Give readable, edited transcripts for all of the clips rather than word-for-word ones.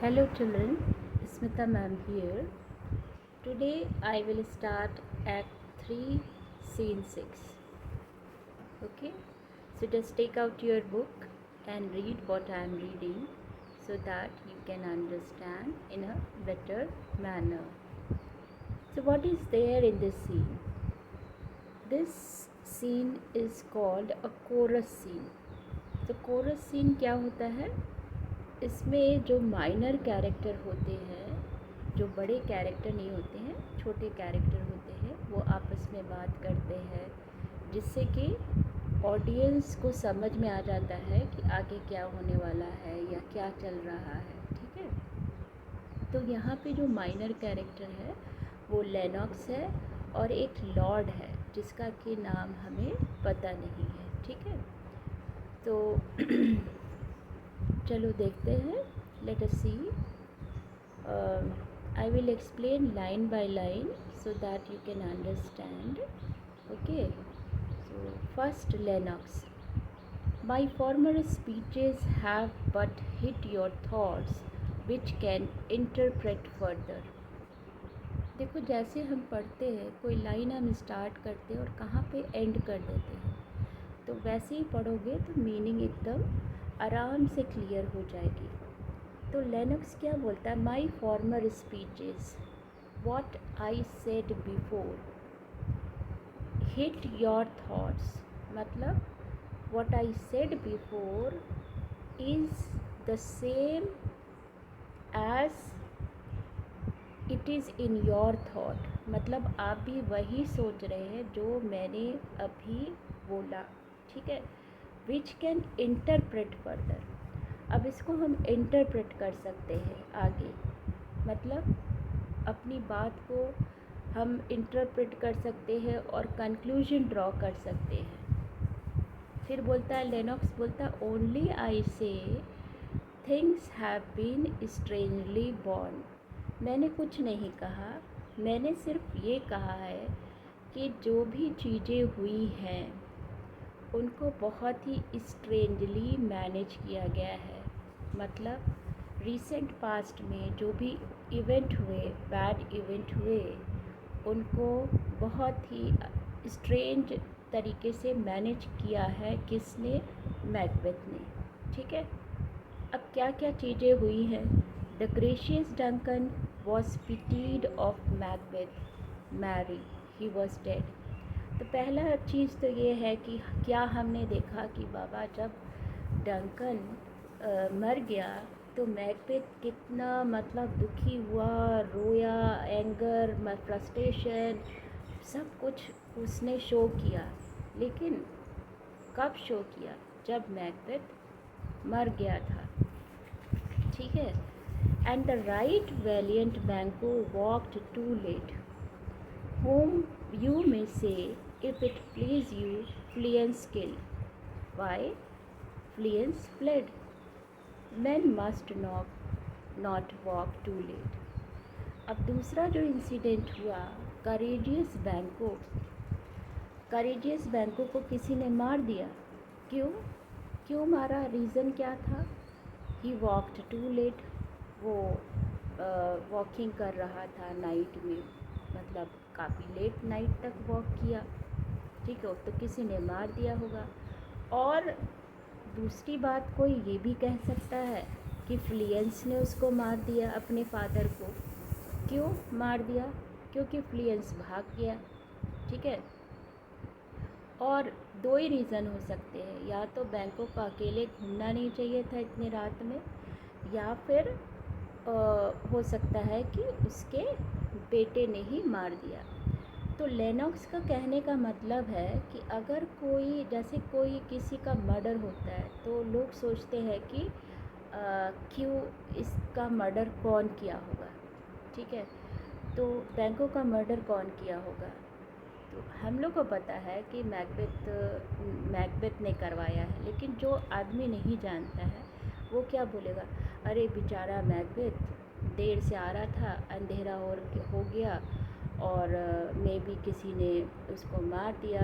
Hello children, Smita ma'am here. Today I will start Act 3, Scene 6. Okay, so just take out your book and read what I am reading so that you can understand in a better manner. So, what is there in this scene? This scene is called a chorus scene. तो coarse scene क्या होता है? इसमें जो minor character होते हैं, जो बड़े कैरेक्टर नहीं होते हैं, छोटे कैरेक्टर होते हैं, वो आपस में बात करते हैं जिससे कि ऑडियंस को समझ में आ जाता है कि आगे क्या होने वाला है या क्या चल रहा है। ठीक है, तो यहाँ पे जो माइनर कैरेक्टर है वो लेनॉक्स है और एक लॉर्ड है जिसका कि नाम हमें पता नहीं है। ठीक है, तो चलो देखते हैं। Let us see. I will explain line by line so that you can understand. Okay, so first Lennox. My former speeches have but hit your thoughts which can interpret further. देखो, जैसे हम पढ़ते हैं, कोई लाइन हम start करते हैं और कहाँ पे एंड कर देते हैं, तो वैसे ही पढ़ोगे तो मीनिंग एकदम आराम से क्लियर हो जाएगी। तो लेनॉक्स क्या बोलता है? My former speeches, what I said before, hit your thoughts, मतलब what I said before is the same as it is in your thought, मतलब आप भी वही सोच रहे हैं जो मैंने अभी बोला। ठीक है, विच कैन इंटरप्रेट फर्दर। अब इसको हम इंटरप्रेट कर सकते हैं आगे, मतलब अपनी बात को हम इंटरप्रेट कर सकते हैं और कंक्लूजन ड्रॉ कर सकते हैं। फिर बोलता है लेनॉक्स, बोलता है only I say things have been strangely borne. मैंने कुछ नहीं कहा, मैंने सिर्फ ये कहा है कि जो भी चीज़ें हुई हैं उनको बहुत ही स्ट्रेंजली मैनेज किया गया है। मतलब रिसेंट पास्ट में जो भी इवेंट हुए, बैड इवेंट हुए, उनको बहुत ही स्ट्रेंज तरीके से मैनेज किया है। किसने? मैकबेथ ने। ठीक है, अब क्या क्या चीज़ें हुई हैं? The gracious Duncan was pitied of Macbeth marry, he was dead. तो पहला चीज़ तो ये है कि क्या हमने देखा कि बाबा जब डंकन मर गया तो मैकबेथ कितना मतलब दुखी हुआ, रोया, एंगर, फ्रस्ट्रेशन, सब कुछ उसने शो किया। लेकिन कब शो किया? जब मैकबेथ मर गया था। ठीक है, and the right valiant Banquo walked too late, whom you may say, if it please you, Fleance killed. Why? Fleance fled. Men must not walk too late. अब दूसरा जो इंसिडेंट हुआ, करेजियस बैंको को किसी ने मार दिया। क्यों मारा? रीज़न क्या था? ही वॉकड टू लेट, वो वॉकिंग कर रहा था नाइट में, मतलब काफ़ी लेट नाइट तक वॉक किया। ठीक है, तो किसी ने मार दिया होगा। और दूसरी बात कोई ये भी कह सकता है कि फ्लियंस ने उसको मार दिया, अपने फादर को। क्यों मार दिया? क्योंकि फ्लियंस भाग गया। ठीक है, और दो ही रीज़न हो सकते हैं, या तो बैंकों को अकेले घूमना नहीं चाहिए था इतने रात में, या फिर हो सकता है कि उसके बेटे ने ही मार दिया। तो लेनॉक्स का कहने का मतलब है कि अगर कोई, जैसे कोई किसी का मर्डर होता है तो लोग सोचते हैं कि क्यों, इसका मर्डर कौन किया होगा। ठीक है, तो बैंकों का मर्डर कौन किया होगा? तो हम लोग को पता है कि मैकबेथ ने करवाया है, लेकिन जो आदमी नहीं जानता है वो क्या बोलेगा? अरे बेचारा मैकबेथ देर से आ रहा था, अंधेरा हो गया और मे बी किसी ने उसको मार दिया।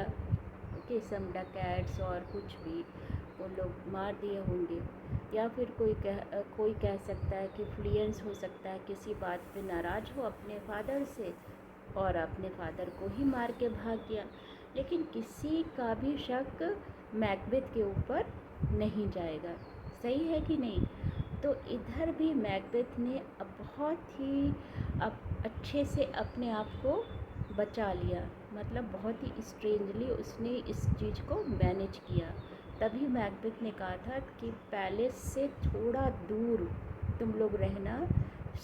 ओके, सम डकैट्स और कुछ भी। उन लोग मार दिए होंगे। या फिर कोई कह सकता है कि फ्लुएंस हो सकता है, किसी बात पे नाराज़ हो अपने फादर से और अपने फादर को ही मार के भाग गया। लेकिन किसी का भी शक मैकबेथ के ऊपर नहीं जाएगा, सही है कि नहीं। तो इधर भी मैकबेथ ने बहुत ही अच्छे से अपने आप को बचा लिया, मतलब बहुत ही स्ट्रेंजली उसने इस चीज़ को मैनेज किया। तभी मैकबेथ ने कहा था कि पैलेस से थोड़ा दूर तुम लोग रहना,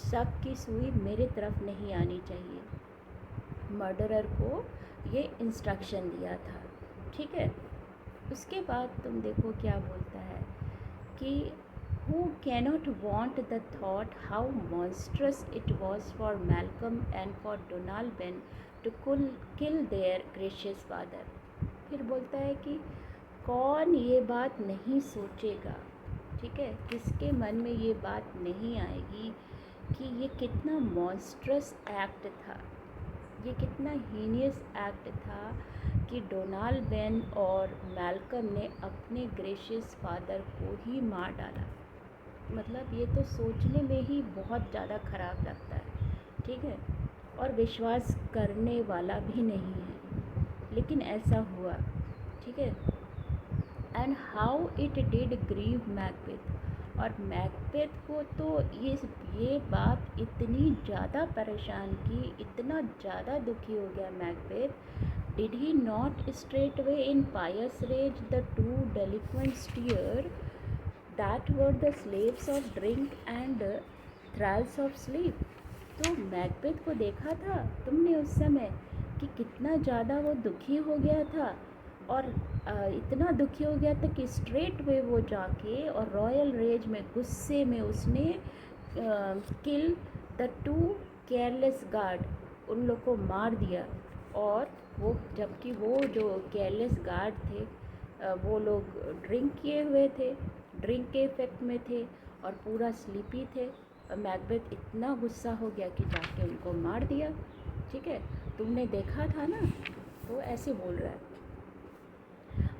शक की सुई मेरे तरफ नहीं आनी चाहिए। मर्डरर को ये इंस्ट्रक्शन दिया था, ठीक है। उसके बाद तुम देखो क्या बोलता है कि who cannot want the thought how monstrous it was for Malcolm and for Donald Ben to kill their gracious father। फिर बोलता है कि कौन ये बात नहीं सोचेगा, ठीक है, किसके मन में ये बात नहीं आएगी कि ये कितना मॉन्स्ट्रस एक्ट था, ये कितना हीनियस एक्ट था कि डोनाल्ड बेन और मैल्कम ने अपने ग्रेशियस फादर को ही मार डाला। मतलब ये तो सोचने में ही बहुत ज़्यादा ख़राब लगता है, ठीक है, और विश्वास करने वाला भी नहीं है, लेकिन ऐसा हुआ, ठीक है। And how it did grieve Macbeth, और मैकबेथ को तो ये बात इतनी ज़्यादा परेशान की, इतना ज़्यादा दुखी हो गया Macbeth. Did he not straight way in pious rage the two delinquents tear that were the slaves of drink and thralls of sleep. तो मैकबेथ को देखा था तुमने उस समय कि कितना ज़्यादा वो दुखी हो गया था, और इतना दुखी हो गया था कि स्ट्रेट वे वो जाके और रॉयल रेज में, गुस्से में उसने kill the two careless guard, उन लोग को मार दिया। और वो जबकि वो जो केयरलेस गार्ड थे वो लोग ड्रिंक किए हुए थे, ड्रिंक के इफेक्ट में थे और पूरा स्लीपी थे। और मैकबेथ इतना गुस्सा हो गया कि जाके उनको मार दिया, ठीक है। तुमने देखा था ना, तो ऐसे बोल रहा है,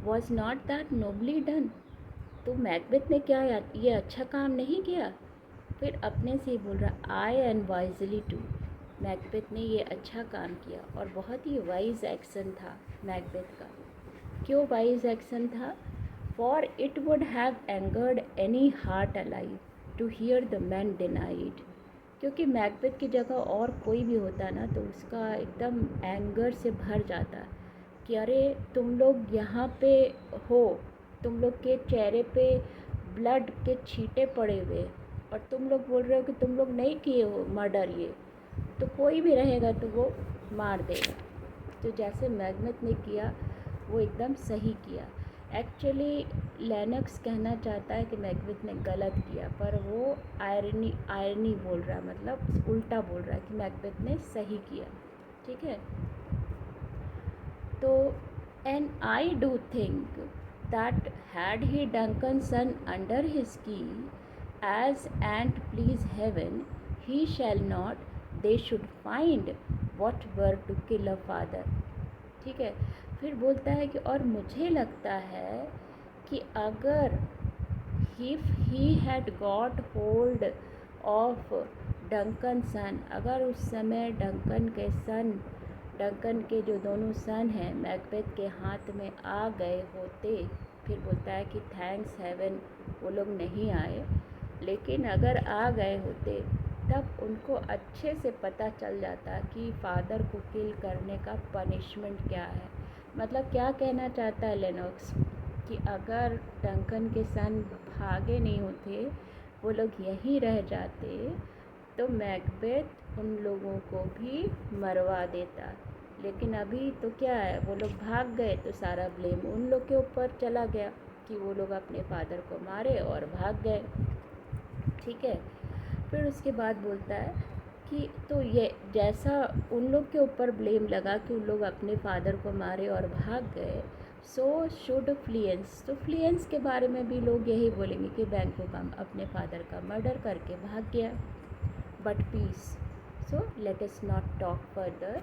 was not that nobly done. तो मैकबेथ ने क्या ये अच्छा काम नहीं किया। फिर अपने से ही बोल रहा, ay and wisely too. Macbeth ने ये अच्छा काम किया और बहुत ही वाइज एक्शन था मैकबेथ का। क्यों वाइज एक्शन था? For it would have angered any heart alive to hear the man denied. क्योंकि मैकबेथ की जगह और कोई भी होता ना तो उसका एकदम एंगर से भर जाता कि अरे तुम लोग यहाँ पे हो, तुम लोग के चेहरे पे ब्लड के छींटे पड़े हुए और तुम लोग बोल रहे हो कि तुम लोग नहीं किए हो मर्डर। ये तो कोई भी रहेगा तो वो मार देगा। तो जैसे मैकबेथ ने किया वो एकदम सही किया। एक्चुअली लेनक्स कहना चाहता है कि मैकबेथ ने गलत किया, पर वो आयरनी बोल रहा है, मतलब उल्टा बोल रहा है कि मैकबेथ ने सही किया, ठीक है। तो and I do think that had he Duncan son under his की age and please heaven he shall not they should find what were to kill a father, ठीक है। फिर बोलता है कि और मुझे लगता है कि अगर if he had got hold of Duncan son, अगर उस समय डंकन के जो दोनों सन हैं मैकबेथ के हाथ में आ गए होते। फिर बोलता है कि थैंक्स हेवन वो लोग नहीं आए, लेकिन अगर आ गए होते तब उनको अच्छे से पता चल जाता कि फ़ादर को किल करने का पनिशमेंट क्या है। मतलब क्या कहना चाहता है लेनॉक्स कि अगर डंकन के सन भागे नहीं होते, वो लोग यहीं रह जाते, तो मैकबेथ उन लोगों को भी मरवा देता। लेकिन अभी तो क्या है, वो लोग भाग गए तो सारा ब्लेम उन लोग के ऊपर चला गया कि वो लोग अपने फादर को मारे और भाग गए, ठीक है। फिर उसके बाद बोलता है कि तो ये जैसा उन लोग के ऊपर ब्लेम लगा कि उन लोग अपने फादर को मारे और भाग गए, सो शुड फ्लुएंस। तो फ्लुएंस के बारे में भी लोग यही बोलेंगे कि बैंको का अपने फादर का मर्डर करके भाग गया। But peace, so let us not talk further.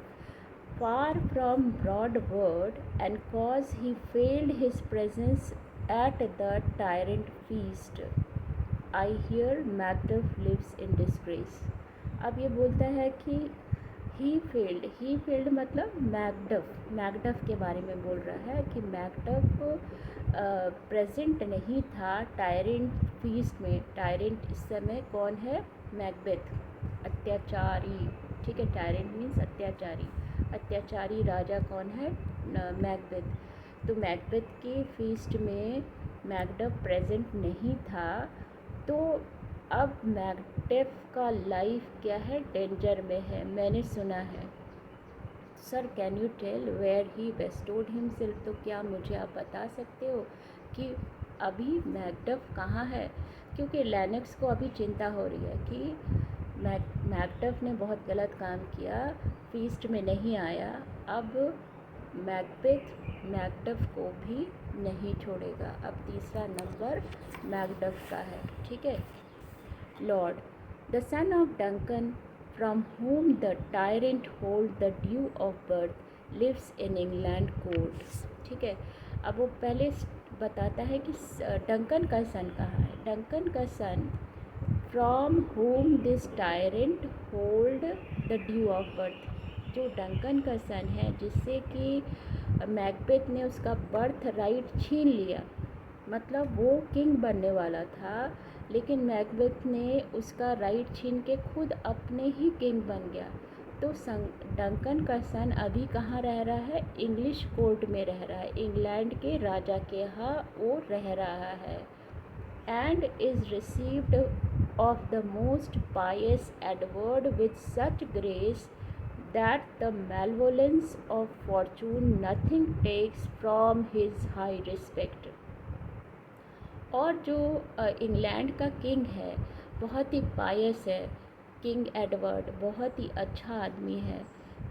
Far from broad word, and cause he failed his presence At the tyrant feast, I hear Macduff lives in disgrace. अब ये बोलता है कि ही फेल्ड मतलब Macduff के बारे में बोल रहा है कि मैकडफ प्रेजेंट नहीं था टायरेंट फीस्ट में। टायरेंट इस समय कौन है? मैकबेथ, अत्याचारी। ठीक है, टायरेंट मीन्स अत्याचारी। अत्याचारी राजा कौन है? मैकबेथ। तो मैकबेथ के फीस्ट में मैकडफ प्रेजेंट नहीं था, तो अब मैकडेफ का लाइफ क्या है? डेंजर में है, मैंने सुना है। Sir can you tell where he bestowed himself? तो क्या मुझे आप बता सकते हो कि अभी मैकडफ कहाँ है? क्योंकि लैनक्स को अभी चिंता हो रही है कि मैकडफ ने बहुत गलत काम किया, फीस्ट में नहीं आया। अब मैकबेथ मैकडफ को भी नहीं छोड़ेगा। अब तीसरा नंबर मैकडफ का है। ठीक है। Lord, the son of Duncan, from whom the tyrant hold the due of birth, lives in England court. ठीक है, अब वो पहले बताता है कि डंकन का सन कहाँ है। डंकन का son from whom this tyrant hold the due of birth, जो डंकन का सन है जिससे कि मैकबेथ ने उसका बर्थ राइट छीन लिया। मतलब वो किंग बनने वाला था, लेकिन मैकबेथ ने उसका राइट छीन के खुद अपने ही किंग बन गया। तो डंकन का सन अभी कहाँ रह रहा है? इंग्लिश कोर्ट में रह रहा है, इंग्लैंड के राजा के यहाँ वो रह रहा है। And is received of the most pious Edward with such grace that the malevolence of fortune nothing takes from his high respect. और जो इंग्लैंड का किंग है बहुत ही पायस है, किंग एडवर्ड बहुत ही अच्छा आदमी है।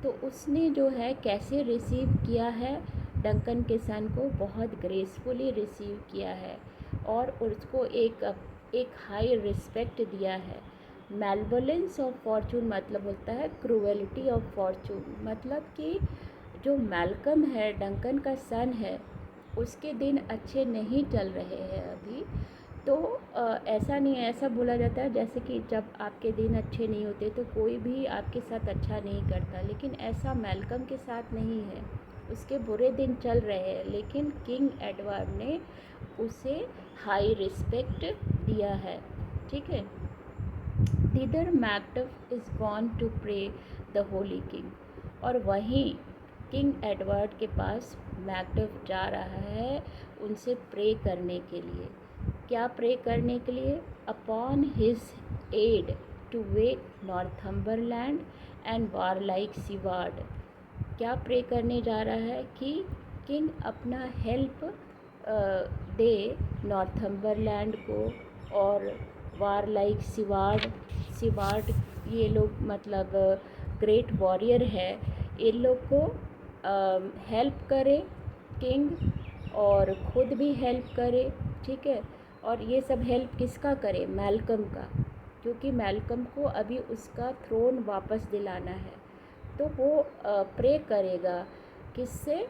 तो उसने जो है कैसे रिसीव किया है डंकन के सन को? बहुत ग्रेसफुली रिसीव किया है और उसको एक हाई रिस्पेक्ट दिया है। मैलवोलेंस ऑफ फॉर्चून मतलब होता है क्रूएलिटी ऑफ फॉर्चून, मतलब कि जो मैल्कम है डंकन का सन है उसके दिन अच्छे नहीं चल रहे हैं अभी। तो ऐसा नहीं है, ऐसा बोला जाता है जैसे कि जब आपके दिन अच्छे नहीं होते तो कोई भी आपके साथ अच्छा नहीं करता, लेकिन ऐसा मैल्कम के साथ नहीं है। उसके बुरे दिन चल रहे हैं लेकिन किंग एडवर्ड ने उसे हाई रिस्पेक्ट दिया है। ठीक है। Thither Macduff is gone to pray the holy king, और वहीं किंग एडवर्ड के पास मैकडफ जा रहा है उनसे प्रे करने के लिए। क्या प्रे करने के लिए? Upon his aid to wake Northumberland and warlike Siward. क्या प्रे करने जा रहा है? कि किंग अपना हेल्प दे नॉर्थम्बरलैंड को और वारलाइक सीवार्ड ये लोग मतलब ग्रेट वॉरियर है, इन लोग को हेल्प करे किंग और ख़ुद भी हेल्प करे। ठीक है। और ये सब हेल्प किसका करे? मैल्कम का, क्योंकि मैल्कम को अभी उसका थ्रोन वापस दिलाना है। तो वो प्रे करेगा किससे?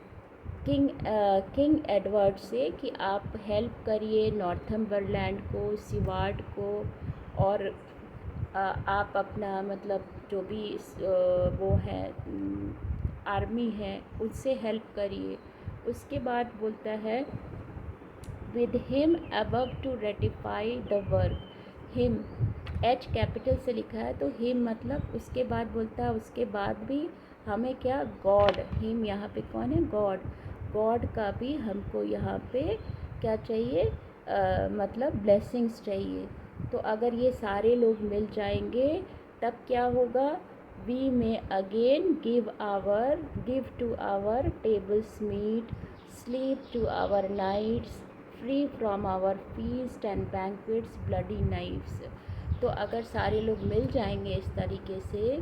किंग एडवर्ड से कि आप हेल्प करिए नॉर्थम्बरलैंड को, सीवार्ड को, और आप अपना मतलब जो भी वो है आर्मी है उससे हेल्प करिए। उसके बाद बोलता है with him above to ratify the work. Him H capital से लिखा है, तो हिम मतलब उसके बाद बोलता है उसके बाद भी हमें क्या? गॉड। हिम यहाँ पे कौन है? गॉड। गॉड का भी हमको यहाँ पे क्या चाहिए? मतलब ब्लेसिंग्स चाहिए। तो अगर ये सारे लोग मिल जाएंगे तब क्या होगा? We may again give to our tables meat, sleep to our nights, free from our feast and banquets bloody knives. तो अगर सारे लोग मिल जाएंगे इस तरीके से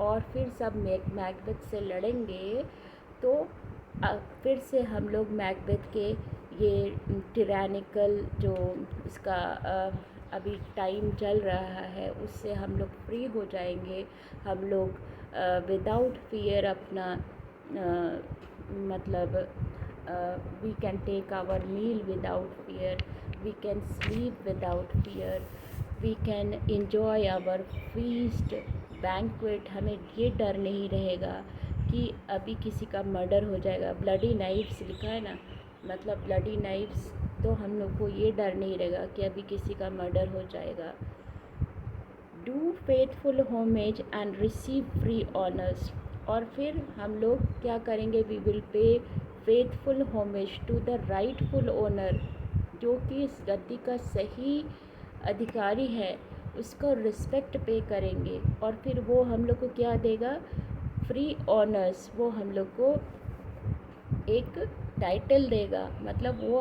और फिर सब मैकबेथ से लड़ेंगे तो फिर से हम लोग मैकबेथ के ये टिरानिकल जो इसका अभी टाइम चल रहा है उससे हम लोग फ्री हो जाएंगे। हम लोग विदाउट फियर अपना मतलब we can take our meal without fear, we can sleep without fear, we can enjoy our feast banquet. हमें ये डर नहीं रहेगा कि अभी किसी का मर्डर हो जाएगा. ब्लडी नाइफ्स लिखा है ना, मतलब ब्लडी नाइफ्स, तो हम लोग को ये डर नहीं रहेगा कि अभी किसी का मर्डर हो जाएगा. Do faithful homage and receive free honours. और फिर हम लोग क्या करेंगे, we will pay faithful homage to the rightful owner, जो कि इस गद्दी का सही अधिकारी है, उसको रिस्पेक्ट पे करेंगे. और फिर वो हम लोग को क्या देगा, फ्री ऑनर्स. वो हम लोग को एक टाइटल देगा. मतलब वो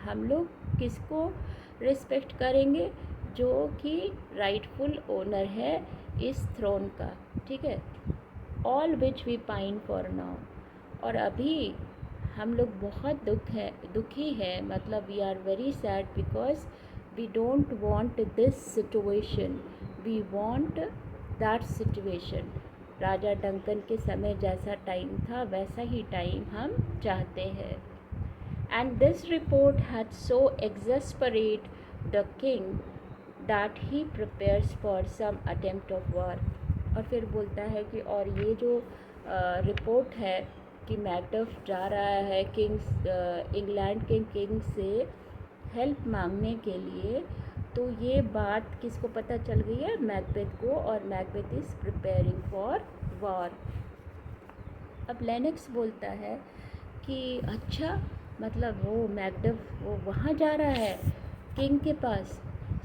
हम लोग किसको रिस्पेक्ट करेंगे, जो कि राइटफुल ओनर है इस थ्रोन का. ठीक है. All which we pine for now. और अभी हम लोग बहुत दुखी है, मतलब we are very sad because we don't want this situation, we want that situation. राजा डंकन के समय जैसा टाइम था वैसा ही टाइम हम चाहते हैं. And this report had so exasperate the king that he prepares for some attempt of war. और फिर बोलता है कि और ये जो रिपोर्ट है कि मैकडफ जा रहा है इंग्लैंड के किंग से हेल्प मांगने के लिए, तो ये बात किसको पता चल गई है, मैकबेथ को. और Macbeth is preparing for war. अब लेनक्स बोलता है कि अच्छा, मतलब वो मैकडफ वो वहाँ जा रहा है किंग के पास.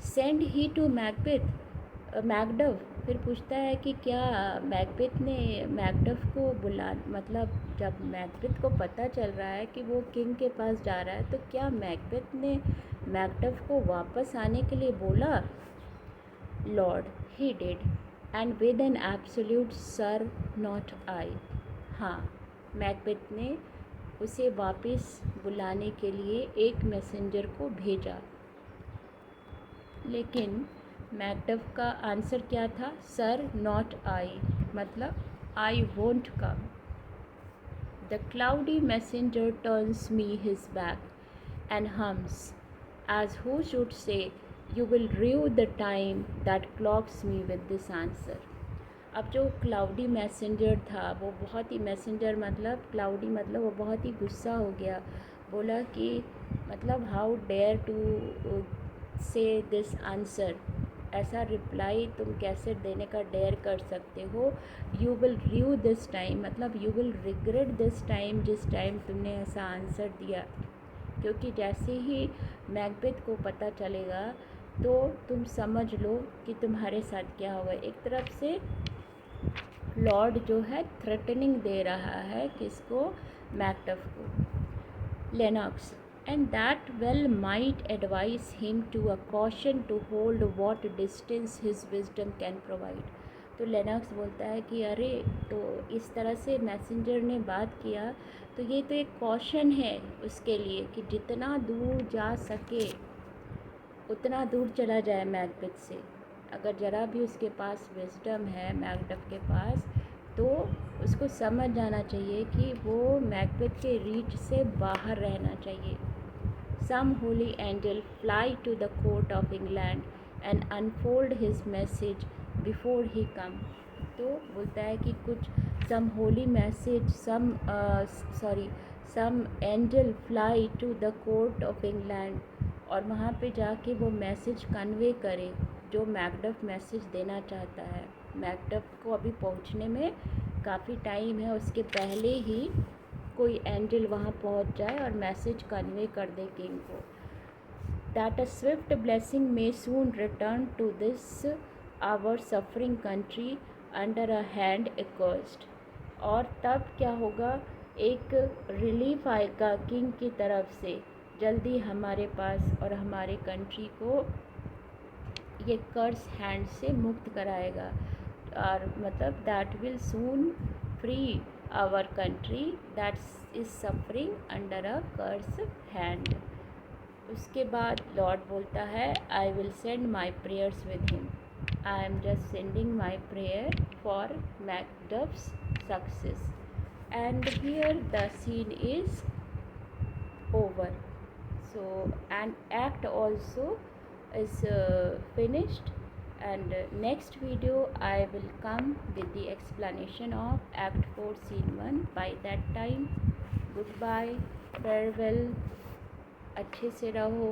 Send he to Macduff. फिर पूछता है कि क्या मैकबेथ ने मैकडफ को मतलब जब मैकबेथ को पता चल रहा है कि वो किंग के पास जा रहा है, तो क्या मैकबेथ ने मैकडफ को वापस आने के लिए बोला. Lord, he did, and with an absolute sir not I. हाँ, मैकबेथ ने उसे वापस बुलाने के लिए एक मैसेंजर को भेजा, लेकिन मैकडफ का आंसर क्या था, सर नॉट आई, मतलब I won't come. The cloudy messenger turns me his back and hums as who should say you will drive the time that clogs me with this answer. अब जो cloudy messenger था वो बहुत ही cloudy मतलब वो बहुत ही गुस्सा हो गया. बोला कि मतलब how dare to say this answer, ऐसा रिप्लाई तुम कैसे देने का डेयर कर सकते हो. You will grieve this time, मतलब you will regret this time, जिस टाइम तुमने ऐसा आंसर दिया. क्योंकि जैसे ही मैकबेथ को पता चलेगा तो तुम समझ लो कि तुम्हारे साथ क्या होगा. एक तरफ से लॉर्ड जो है थ्रेटनिंग दे रहा है किसको, मैकडफ को. Lennox, and that well might advise him to a caution to hold what distance his wisdom can provide. तो लेनॉक्स बोलता है कि अरे, तो इस तरह से मैसेंजर ने बात किया तो ये तो एक कॉशन है उसके लिए कि जितना दूर जा सके उतना दूर चला जाए मैकबेथ से. अगर ज़रा भी उसके पास विजडम है मैकडफ के पास, तो उसको समझ जाना चाहिए कि वो मैकबेथ के रीच से बाहर रहना चाहिए. Some holy angel fly to the court of England and unfold his message before he come. तो बोलता है कि कुछ some holy message, some angel fly to the court of England, और वहाँ पे जाके वो मैसेज कन्वे करे जो मैकडफ मैसेज देना चाहता है. मैकडफ को अभी पहुँचने में काफ़ी टाइम है, उसके पहले ही कोई एंजल वहाँ पहुँच जाए और मैसेज कन्वे कर दे किंग को. That a swift blessing may soon return to this our suffering country under a hand accursed. और तब क्या होगा, एक रिलीफ आएगा किंग की तरफ से, जल्दी हमारे पास, और हमारे कंट्री को ये कर्स हैंड से मुक्त कराएगा. और मतलब that will soon free our country that is suffering under a curse hand. उसके बाद लॉर्ड बोलता है, I will send my prayers with him. I am just sending my prayer for Macduff's success. and here the scene is over. So and act also is finished, and next video I will come with the explanation of act 4 scene 1. By that time, goodbye, farewell, अच्छे से रहो.